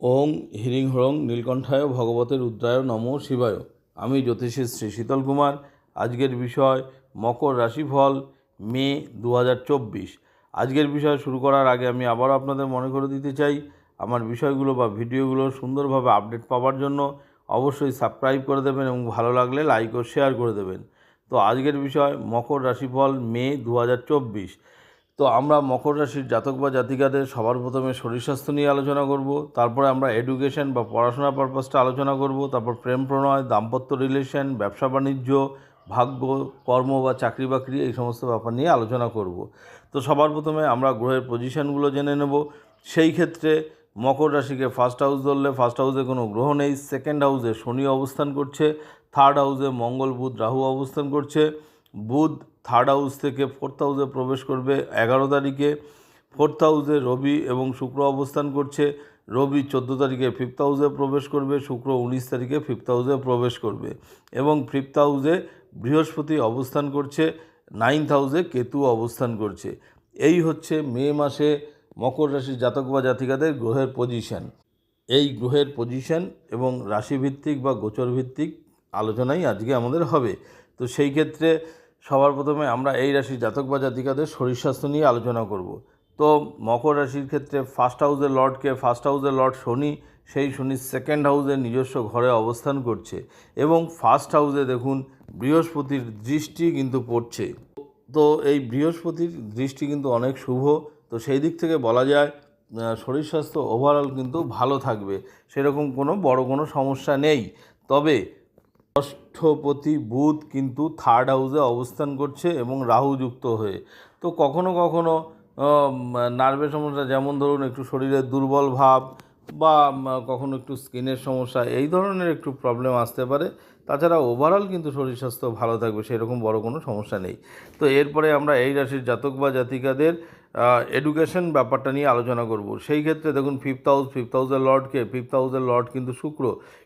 ওং হিরিং হরং নীলকণ্ঠায় ভগবতে রুদ্রায় নমো শিবায়। আমি জ্যোতিষী শ্রী শীতল কুমার। আজকের বিষয় মকর রাশিফল মে 2024। আজকের বিষয় শুরু করার আগে আমি আবারও আপনাদের মনে করে দিতে চাই, আমার বিষয়গুলো বা ভিডিওগুলো সুন্দরভাবে আপডেট পাওয়ার জন্য অবশ্যই সাবস্ক্রাইব করে দেবেন এবং ভালো লাগলে লাইক ও শেয়ার করে দেবেন। তো আজকের বিষয় মকর রাশিফল মে 2024। তো আমরা মকর রাশির জাতক বা জাতিকাদের সবার প্রথমে শরীর স্বাস্থ্য নিয়ে আলোচনা করব, তারপরে আমরা এডুকেশন বা পড়াশোনা পারপাসটা আলোচনা করব, তারপর প্রেম প্রণয়, দাম্পত্য রিলেশন, ব্যবসা বাণিজ্য, ভাগ্য, কর্ম বা চাকরি বাকরি, এই সমস্ত ব্যাপার নিয়ে আলোচনা করব। তো সবার প্রথমে আমরা গ্রহের পজিশনগুলো জেনে নেব। সেই ক্ষেত্রে মকর রাশিকে ফার্স্ট হাউস ধরলে ফার্স্ট হাউসে কোনো গ্রহ নেই, সেকেন্ড হাউসে শনি অবস্থান করছে, থার্ড হাউসে মঙ্গল বুধ রাহু অবস্থান করছে। বুধ থার্ড হাউস থেকে ফোর্থ হাউসে প্রবেশ করবে 11 তারিখে। ফোর্থ হাউসে রবি এবং শুক্র অবস্থান করছে। রবি 14 তারিখে ফিফথ হাউসে প্রবেশ করবে, শুক্র 19 তারিখে ফিফথ হাউসে প্রবেশ করবে এবং ফিফথ হাউসে বৃহস্পতি অবস্থান করছে, নাইন্থ হাউসে কেতু অবস্থান করছে। এই হচ্ছে মে মাসে মকর রাশির জাতক বা জাতিকাদের গ্রহের পজিশন। এই গ্রহের পজিশন এবং রাশিভিত্তিক বা গোচর ভিত্তিক আলোচনাই আজকে আমাদের হবে। তো সেই ক্ষেত্রে সবার প্রথমে আমরা এই রাশির জাতক বা জাতিকাদের শরীর স্বাস্থ্য নিয়ে আলোচনা করব। তো মকর রাশির ক্ষেত্রে ফার্স্ট হাউসের লর্ডকে, ফার্স্ট হাউসের লর্ড শনি, সেই শনি সেকেন্ড হাউসে নিজস্ব ঘরে অবস্থান করছে এবং ফার্স্ট হাউসে দেখুন বৃহস্পতির দৃষ্টি কিন্তু পড়ছে। তো এই বৃহস্পতির দৃষ্টি কিন্তু অনেক শুভ। তো সেই দিক থেকে বলা যায় শরীর স্বাস্থ্য ওভারঅল কিন্তু ভালো থাকবে, সেরকম কোনো সমস্যা নেই। তবে ষষ্ঠপতি বুধ কিন্তু থার্ড হাউসে অবস্থান করছে এবং রাহু যুক্ত হয়ে। তো কখনো কখনো নার্ভের সমস্যা, যেমন ধরুন একটু শরীরের দুর্বল ভাব বা কখনো একটু স্কিনের সমস্যা, এই ধরনের একটু প্রবলেম আসতে পারে। তাছাড়া ওভারঅল কিন্তু শরীর স্বাস্থ্য ভালো থাকবে, সেরকম বড় কোনো সমস্যা নেই। তো এরপরে আমরা এই রাশির জাতক বা জাতিকাদের এডুকেশন ব্যাপারটা নিয়ে আলোচনা করব। সেই ক্ষেত্রে দেখুন ফিফথ হাউসের লর্ডকে, ফিফথ হাউসের লর্ড কিন্তু শুক্র,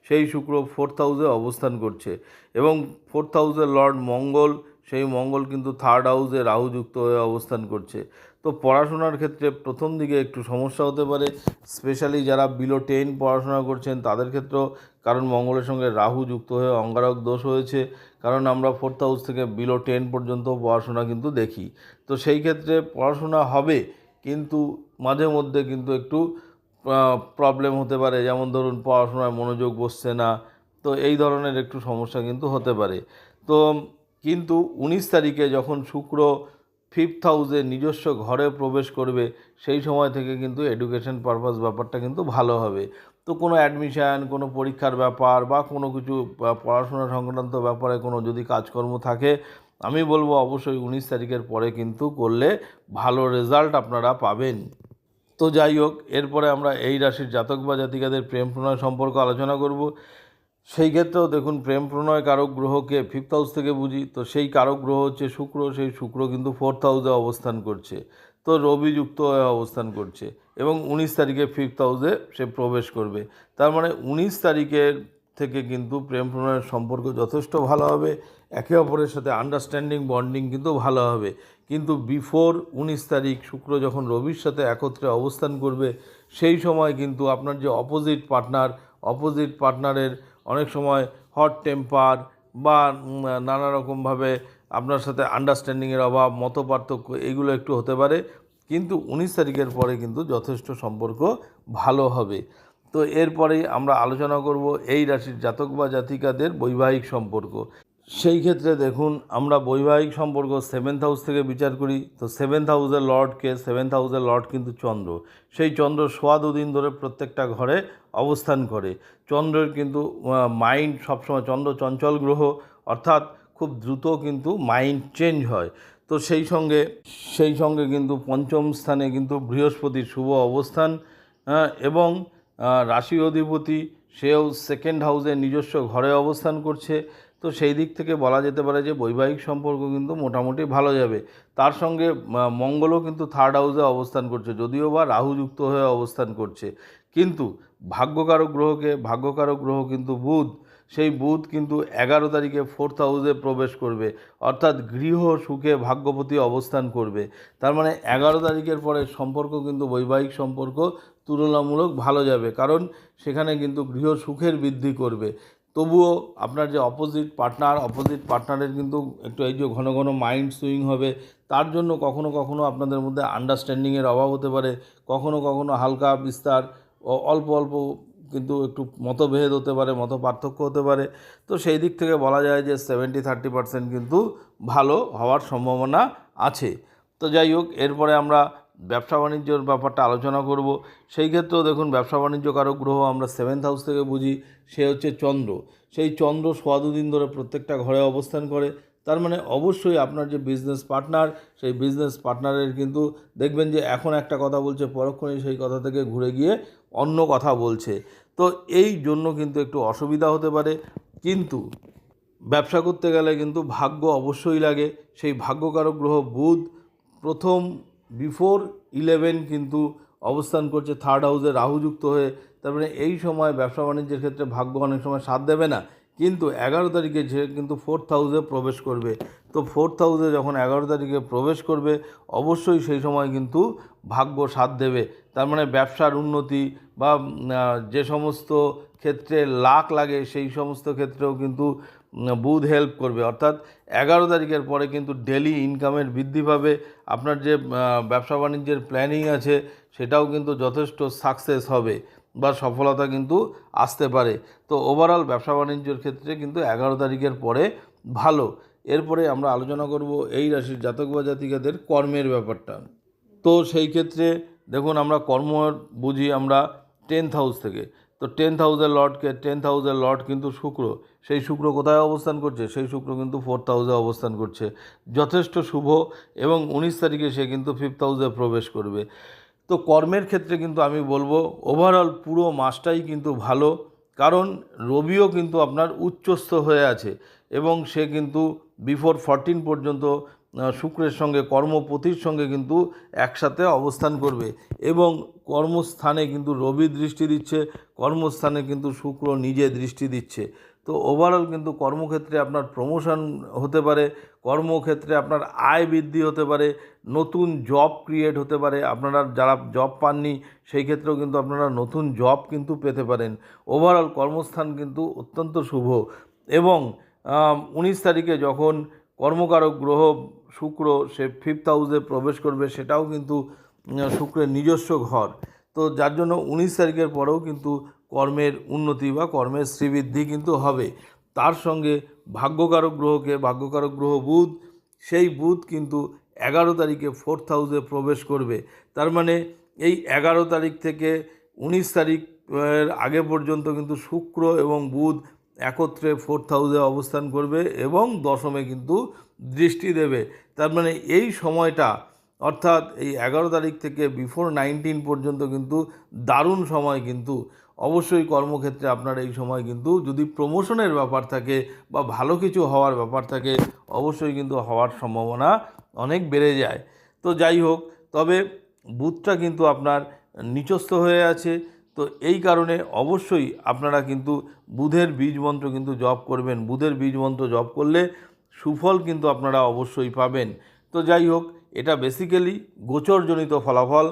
সেই শুক্র ফোর্থ হাউসে অবস্থান করছে এবং ফোর্থ হাউসের লর্ড মঙ্গল, সেই মঙ্গল কিন্তু থার্ড হাউসে রাহুযুক্ত হয়ে অবস্থান করছে। তো পড়াশোনার ক্ষেত্রে প্রথম দিকে একটু সমস্যা হতে পারে, স্পেশালি যারা বিলো 10 পড়াশোনা করছেন তাদের ক্ষেত্রেও, কারণ মঙ্গলের সঙ্গে রাহু যুক্ত হয়ে অঙ্গারক দোষ হয়েছে। কারণ আমরা ফোর্থ হাউস থেকে বিলো 10 পর্যন্ত পড়াশোনা কিন্তু দেখি। তো সেই ক্ষেত্রে পড়াশোনা হবে, কিন্তু মাঝে মধ্যে কিন্তু একটু প্রবলেম হতে পারে, যেমন ধরুন পড়াশোনায় মনোযোগ বসছে না। তো এই ধরনের একটু সমস্যা কিন্তু হতে পারে। তো কিন্তু 19 তারিখে যখন শুক্র ফিফথ হাউসে নিজস্ব ঘরে প্রবেশ করবে, সেই সময় থেকে কিন্তু এডুকেশন পারপাস ব্যাপারটা কিন্তু ভালো হবে। তো কোনো অ্যাডমিশান, কোনো পরীক্ষার ব্যাপার বা কোনো কিছু পড়াশোনা সংক্রান্ত ব্যাপারে কোনো যদি কাজকর্ম থাকে, আমি বলবো অবশ্যই 19 তারিখের পরে কিন্তু করলে ভালো রেজাল্ট আপনারা পাবেন। তো যাই হোক, এরপরে আমরা এই রাশির জাতক বা জাতিকাদের প্রেম প্রণয় সম্পর্কে আলোচনা করব। সেই ক্ষেত্রেও দেখুন প্রেম প্রণয় কারক গ্রহকে ফিফথ হাউস থেকে বুঝি, তো সেই কারক গ্রহ হচ্ছে শুক্র, সেই শুক্র কিন্তু ফোর্থ হাউসে অবস্থান করছে। তো রবি যুক্ত হয়ে অবস্থান করছে এবং 19 তারিখে ফিফথ হাউসে সে প্রবেশ করবে। তার মানে 19 তারিখের থেকে কিন্তু প্রেম প্রণয়ের সম্পর্ক যথেষ্ট ভালো হবে, একে অপরের সাথে আন্ডারস্ট্যান্ডিং বন্ডিং কিন্তু ভালো হবে। কিন্তু বিফোর 19 তারিখ শুক্র যখন রবির সাথে একত্রে অবস্থান করবে, সেই সময় কিন্তু আপনার যে অপোজিট পার্টনারের অনেক সময় হট টেম্পার বা নানা রকমভাবে আপনার সাথে আন্ডারস্ট্যান্ডিংয়ের অভাব, মতপার্থক্য, এইগুলো একটু হতে পারে। কিন্তু 19 তারিখের পরে কিন্তু যথেষ্ট সম্পর্ক ভালো হবে। তো এরপরেই আমরা আলোচনা করব এই রাশির জাতক বা জাতিকাদের বৈবাহিক সম্পর্ক। সেই ক্ষেত্রে দেখুন আমরা বৈবাহিক সম্পর্ক সেভেন্থ হাউস থেকে বিচার করি। তো সেভেন্থ হাউসের লর্ড কিন্তু চন্দ্র, সেই চন্দ্র সোয়া দুদিন ধরে প্রত্যেকটা ঘরে অবস্থান করে। চন্দ্রের কিন্তু মাইন্ড সবসময়, চন্দ্র চঞ্চল গ্রহ, অর্থাৎ খুব দ্রুত কিন্তু মাইন্ড চেঞ্জ হয়। তো সেই সঙ্গে কিন্তু পঞ্চম স্থানে কিন্তু বৃহস্পতির শুভ অবস্থান, এবং রাশি অধিপতি সেও সেকেন্ড হাউসে নিজস্ব ঘরে অবস্থান করছে। তো সেই দিক থেকে বলা যেতে পারে যে বৈবাহিক সম্পর্ক কিন্তু মোটামুটি ভালো যাবে। তার সঙ্গে মঙ্গলও কিন্তু থার্ড হাউসে অবস্থান করছে, যদিও বা রাহু যুক্ত হয়ে অবস্থান করছে। কিন্তু ভাগ্যকারক গ্রহ কিন্তু বুধ, সেই বুধ কিন্তু 11 তারিখে 4th হাউসে প্রবেশ করবে, অর্থাৎ গৃহ সুখে ভাগ্যপতি অবস্থান করবে। তার মানে 11 তারিখের পরে সম্পর্ক কিন্তু বৈবাহিক সম্পর্ক তুলনামূলক ভালো যাবে, কারণ সেখানে কিন্তু গৃহ সুখের বৃদ্ধি করবে। তবুও আপনার যে অপোজিট পার্টনারের কিন্তু একটু এই যে ঘন ঘন মাইন্ড সুইং হবে, তার জন্য কখনো কখনো আপনাদের মধ্যে আন্ডারস্ট্যান্ডিংয়ের অভাব হতে পারে, কখনো কখনো হালকা বিস্তার অল্প অল্প কিন্তু একটু মতভেদ হতে পারে, মত পার্থক্য হতে পারে। তো সেই দিক থেকে বলা যায় যে 70-30% কিন্তু ভালো হওয়ার সম্ভাবনা আছে। তো যাই হোক, এরপরে আমরা ব্যবসা বাণিজ্যর ব্যাপারটা আলোচনা করব। সেই ক্ষেত্রেও দেখুন, ব্যবসা বাণিজ্য কারক গ্রহ আমরা 7th হাউস থেকে বুঝি, সে হচ্ছে চন্দ্র। সেই চন্দ্র সোয়া দুদিন ধরে প্রত্যেকটা ঘরে অবস্থান করে। তার মানে অবশ্যই আপনার যে বিজনেস পার্টনার, সেই বিজনেস পার্টনারের কিন্তু দেখবেন যে এখন একটা কথা বলছে, পরক্ষণেই সেই কথা থেকে ঘুরে গিয়ে অন্য কথা বলছে। তো এই জন্য কিন্তু একটু অসুবিধা হতে পারে। কিন্তু ব্যবসা করতে গেলে কিন্তু ভাগ্য অবশ্যই লাগে। সেই ভাগ্যকারক গ্রহ বুধ প্রথম বিফোর 11 কিন্তু অবস্থান করছে 3rd হাউসে রাহুযুক্ত হয়ে। তার মানে এই সময় ব্যবসা বাণিজ্যের ক্ষেত্রে ভাগ্য অনেক সময় সাথ দেবে না, কিন্তু 11 তারিখে সে কিন্তু 4th হাউসে প্রবেশ করবে। তো 4th হাউসে যখন 11 তারিখে প্রবেশ করবে, অবশ্যই সেই সময় কিন্তু ভাগ্য সাথ দেবে। তার মানে ব্যবসার উন্নতি বা যে সমস্ত ক্ষেত্রে লাক লাগে, সেই সমস্ত ক্ষেত্রেও কিন্তু বুধ হেল্প করবে। অর্থাৎ 11 তারিখের পরে কিন্তু ডেলি ইনকামের বৃদ্ধি পাবে। আপনার যে ব্যবসা বাণিজ্যের প্ল্যানিং আছে, সেটাও কিন্তু যথেষ্ট সাকসেস হবে বা সফলতা কিন্তু আসতে পারে। তো ওভারঅল ব্যবসা বাণিজ্যের ক্ষেত্রে কিন্তু 11 তারিখের পরে ভালো। এরপরে আমরা আলোচনা করব এই রাশির জাতক বা জাতিকাদের কর্মের ব্যাপারটা। তো সেই ক্ষেত্রে দেখুন, আমরা কর্ম বুঝি আমরা 10th হাউস থেকে। তো 10th হাউসের লর্ডকে 10th হাউসের লর্ড কিন্তু শুক্র। সেই শুক্র কোথায় অবস্থান করছে? সেই শুক্র কিন্তু 4th হাউসে অবস্থান করছে, যথেষ্ট শুভ। এবং 19 তারিখে সে কিন্তু 5th হাউসে প্রবেশ করবে। তো কর্মের ক্ষেত্রে কিন্তু আমি বলবো ওভারঅল পুরো মাসটাই কিন্তু ভালো, কারণ রবিও কিন্তু আপনার উচ্চস্থ হয়ে আছে এবং সে কিন্তু বিফোর 14 পর্যন্ত শুক্রের সঙ্গে কর্মপতির সঙ্গে কিন্তু একসাথে অবস্থান করবে এবং কর্মস্থানে কিন্তু রবি দৃষ্টি দিচ্ছে, কর্মস্থানে কিন্তু শুক্র নিজে দৃষ্টি দিচ্ছে। তো ওভারঅল কিন্তু কর্মক্ষেত্রে আপনার প্রমোশন হতে পারে, কর্মক্ষেত্রে আপনার আয় বৃদ্ধি হতে পারে, নতুন জব ক্রিয়েট হতে পারে। আপনারা যারা জব পাননি, সেই ক্ষেত্রেও কিন্তু আপনারা নতুন জব কিন্তু পেতে পারেন। ওভারঅল কর্মস্থান কিন্তু অত্যন্ত শুভ। এবং 19 তারিখে যখন কর্মকারক গ্রহ শুক্র সে 5th হাউসে প্রবেশ করবে, সেটাও কিন্তু শুক্রের নিজস্ব ঘর। তো যার জন্য 19 তারিখের পরেও কিন্তু কর্মের উন্নতি বা কর্মের শ্রীবৃদ্ধি কিন্তু হবে। তার সঙ্গে ভাগ্যকারক গ্রহ বুধ, সেই বুধ কিন্তু 11 তারিখে 4th হাউসে প্রবেশ করবে। তার মানে এই 11 তারিখ থেকে 19 তারিখের আগে পর্যন্ত কিন্তু শুক্র এবং বুধ একত্রে 4th হাউসে অবস্থান করবে এবং দশমে কিন্তু দৃষ্টি দেবে। তার মানে এই সময়টা, অর্থাৎ এই 11 তারিখ থেকে বিফোর 19 পর্যন্ত কিন্তু দারুণ সময়। কিন্তু অবশ্যই কর্মক্ষেত্রে আপনার এই সময় কিন্তু যদি প্রমোশনের ব্যাপার থাকে বা ভালো কিছু হওয়ার ব্যাপার থাকে, অবশ্যই কিন্তু হওয়ার সম্ভাবনা অনেক বেড়ে যায়। তো যাই হোক, তবে বুধটা কিন্তু আপনার নিচস্থ হয়ে আছে। তো এই কারণে অবশ্যই আপনারা কিন্তু বুধের বীজ মন্ত্র কিন্তু জপ করবেন। বুধের বীজ মন্ত্র জপ করলে সুফল কিন্তু আপনারা অবশ্যই পাবেন। তো যাই হোক, এটা বেসিক্যালি গোচরজনিত ফলাফল।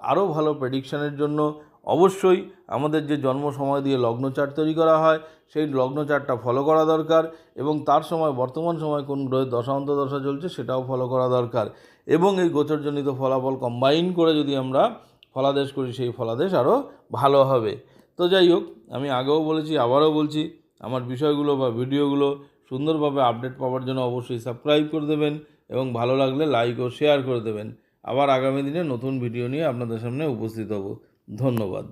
আরও ভালো প্রেডিকশানের জন্য অবশ্যই আমাদের যে জন্ম সময় দিয়ে লগ্ন চার্ট তৈরি করা হয়, সেই লগ্ন চার্টটা ফলো করা দরকার এবং তার সময় বর্তমান সময় কোন গ্রহের দশা অন্তর্দশা চলছে সেটাও ফলো করা দরকার। এবং এই গোচরজনিত ফলাফল কম্বাইন করে যদি আমরা ফলাদেশ করি, সেই ফলাদেশ আরও ভালো হবে। তো যাই হোক, আমি আগেও বলেছি, আবারও বলছি, আমার বিষয়গুলো বা ভিডিওগুলো সুন্দরভাবে আপডেট পাওয়ার জন্য অবশ্যই সাবস্ক্রাইব করে দেবেন এবং ভালো লাগলে লাইক ও শেয়ার করে দেবেন। আবার আগামী দিনে নতুন ভিডিও নিয়ে আপনাদের সামনে উপস্থিত হব। ধন্যবাদ।